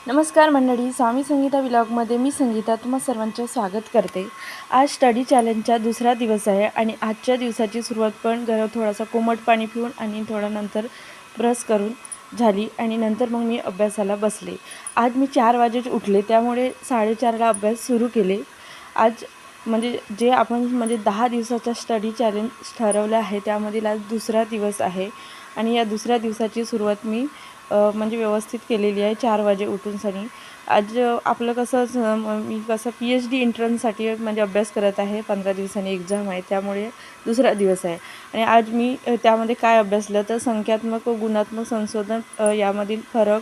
नमस्कार मंडळी, स्वामी संगीता व्लॉगमध्ये मी संगीता तुम्हा सर्वांचं स्वागत करते। आज स्टडी चॅलेंजचा दुसरा दिवस आहे आणि आजच्या दिवसाची सुरुवात पण थोडासा कोमट पाणी पिऊन आणि थोडा नंतर ब्रश करून झाली आणि नंतर मग मी अभ्यासाला बसले। आज मी 4 वाजेच उठले, त्यामुळे 4:30 ला अभ्यास सुरू केले। आज जे आपण 10 दिवसाचा स्टडी चॅलेंज ठरवलं आहे त्यामधील आज दुसरा दिवस आहे आणि या दुसऱ्या दिवसाची सुरुवात मी व्यवस्थित केलेली आहे 4 वाजे उठून सनी। आज आपलं मी PhD एंट्रन्ससाठी अभ्यास करत आहे। 15 दिवसांनी एक्झाम आहे, त्यामुळे दुसरा दिवस आहे आणि आज मी त्यामध्ये काय अभ्यासलं तर संख्यात्मक व गुणात्मक संशोधन यामधील फरक,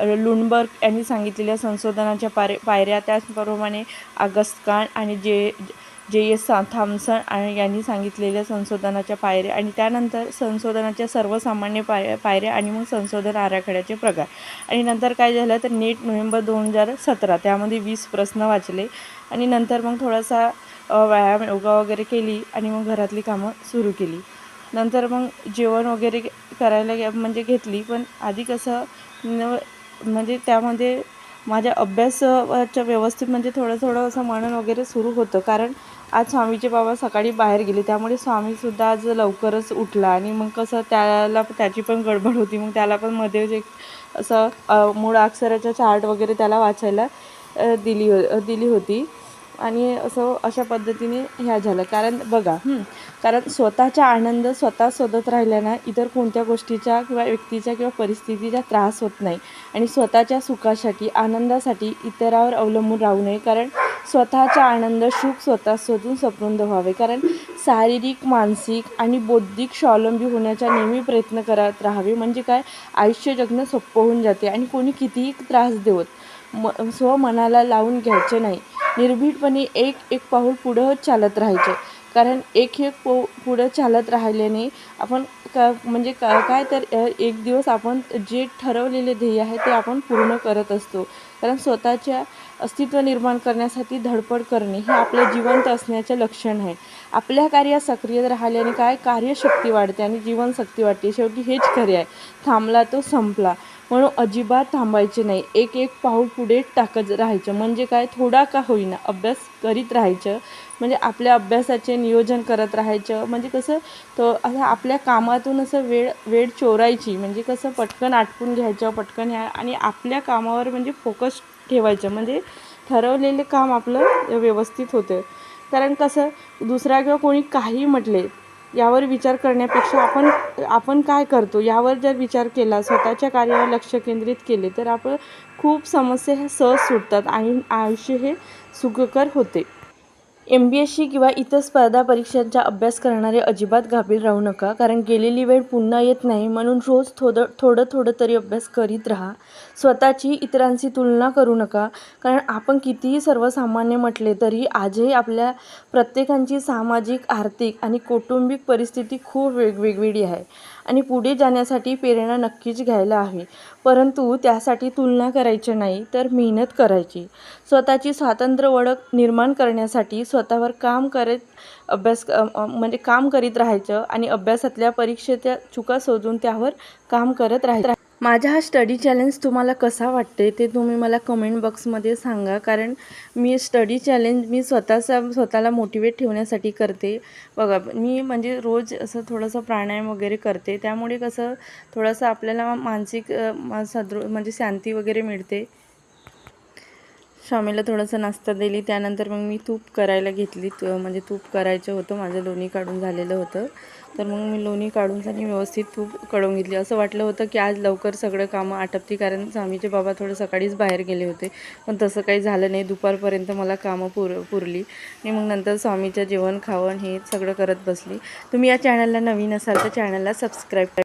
लुंडबर्ग यांनी सांगितलेल्या संशोधनाच्या पायऱ्या, त्याचप्रमाणे ऑगस्ट कान आणि J.S. थॉम्सन यांनी सांगितलेल्या संशोधनाच्या पायऱ्या आणि त्यानंतर संशोधनाच्या सर्वसामान्य पायऱ्या आणि मग संशोधन आराखड्याचे प्रकार आणि नंतर काय झालं तर नेट नोव्हेंबर 2017 त्यामध्ये 20 प्रश्न वाचले आणि नंतर मग थोडासा व्यायाम योगा वगैरे केली आणि मग घरातली कामं सुरू केली। नंतर मग जेवण वगैरे करायला घेतली, पण आधी त्यामध्ये माझ्या अभ्यासाच्या व्यवस्थित थोडं असं मनन वगैरे सुरू होतं, कारण आज स्वामीचे बाबा सकाळी बाहेर गेले, त्यामुळे स्वामीसुद्धा आज लवकरच उठला आणि मग त्याची पण गडबड होती। मग त्याला पण मध्येच एक असं मूळाक्षराचा चार्ट वगैरे त्याला वाचायला दिली होती आणि अशा पद्धतीने ह्या झालं। कारण स्वतःचा आनंद स्वतः शोधत राहिल्यानं इतर कोणत्या गोष्टीचा किंवा व्यक्तीचा किंवा परिस्थितीचा त्रास होत नाही आणि स्वतःच्या सुखासाठी, आनंदासाठी इतरांवर अवलंबून राहू नये, कारण स्वतःचा आनंद, सुख स्वतः शोधून समृद्ध व्हावे। कारण शारीरिक, मानसिक आणि बौद्धिक स्वावलंबी होण्याचा नेहमी प्रयत्न करत राहावे, आयुष्य जगणं सोपं होऊन जाते आणि कोणी कितीही त्रास देवत मनाला लावून घ्यायचे नाही। निर्भीडपणे एक पाऊल पुढं चालत राहायचे, कारण एक पुढं चालत राहिल्याने आपण एक दिवस आपण जे ठरवलेले ध्येय आहे ते आपण पूर्ण करत असतो। कारण स्वतःच्या अस्तित्व निर्माण करण्यासाठी धडपड करणे हे आपलं जिवंत असण्याचे लक्षण आहे। आपल्या कार्यात सक्रिय राहिल्याने कार्यशक्ती वाढते आणि जीवनशक्ती वाढते। शेवटी हेच खरे आहे, थांबला तो संपला, म्हणून अजिबात थांबायचे नाही। एक पाऊल पुढे टाकत राहायचं, थोडा का होईना अभ्यास करीत राहायचं, आपल्या अभ्यासाचे नियोजन करत राहायचं। आपल्या कामातून वेळ चोरायची, पटकन आटपून घ्यायचं, पटकन आणि आपल्या कामावर फोकस ठेवायचं, ठरवलेले काम आपलं व्यवस्थित होतं। कारण दुसरा किंवा कोणी काही म्हटले यावर विचार करण्यापेक्षा आपण काय करतो यावर जर विचार केला, स्वतःच्या कार्यावर लक्ष केंद्रित केले तर आपण खूप समस्या ह्या सहज सुटतात आणि आयुष्य हे सुखकर होते। MPSC किंवा इतर स्पर्धा परीक्षांचा अभ्यास करणारे अजिबात गाफील राहू नका, कारण गेलेली वेळ पुन्हा येत नाही, म्हणून रोज थोडं तरी अभ्यास करीत राहा। स्वतःची इतरांशी तुलना करू नका, कारण आपण कितीही सर्वसामान्य म्हटले तरी आजही आपल्या प्रत्येकाची सामाजिक, आर्थिक आणि कौटुंबिक परिस्थिती खूप वेगवेगळी आहे आणि पुढे जाण्यासाठी प्रेरणा नक्कीच घ्यायला हवी, परंतु त्यासाठी तुलना करायची नाही तर मेहनत करायची। स्वतःची स्वतंत्र ओळख निर्माण करण्यासाठी स्वतःवर काम करीत राहायचं आणि अभ्यासातल्या परीक्षेच्या चुका शोधून त्यावर काम करत राहायचं। माझा हा स्टडी चॅलेंज तुम्हाला कसा वाटते ते तुम्ही मला कमेंट बॉक्समध्ये सांगा, कारण मी स्टडी चॅलेंज स्वतःला मोटिवेट ठेवण्यासाठी करते। मी रोज असं थोडंसं प्राणायाम वगैरे करते, त्यामुळे थोडंसं आपल्याला मानसिक शांती वगैरे मिळते। स्वामीला थोडंसं नाश्ता दिली, त्यानंतर मग मी तूप करायला घेतली, तूप करायचं होतं, माझं लोणी काढून झालेलं होतं, तर मग मी लोणी काढून व्यवस्थित तूप कढवून घेतली। असं वाटलं होतं की आज लवकर सगळं कामं आटपती, कारण स्वामीचे बाबा सकाळीच बाहेर गेले होते, पण तसं काही झालं नाही। दुपारपर्यंत मला कामं पुरली आणि मग नंतर स्वामीचं जेवण खावण हे सगळं करत बसली। तुम्ही या चॅनलला नवीन असाल तर चॅनलला सबस्क्राईब करा।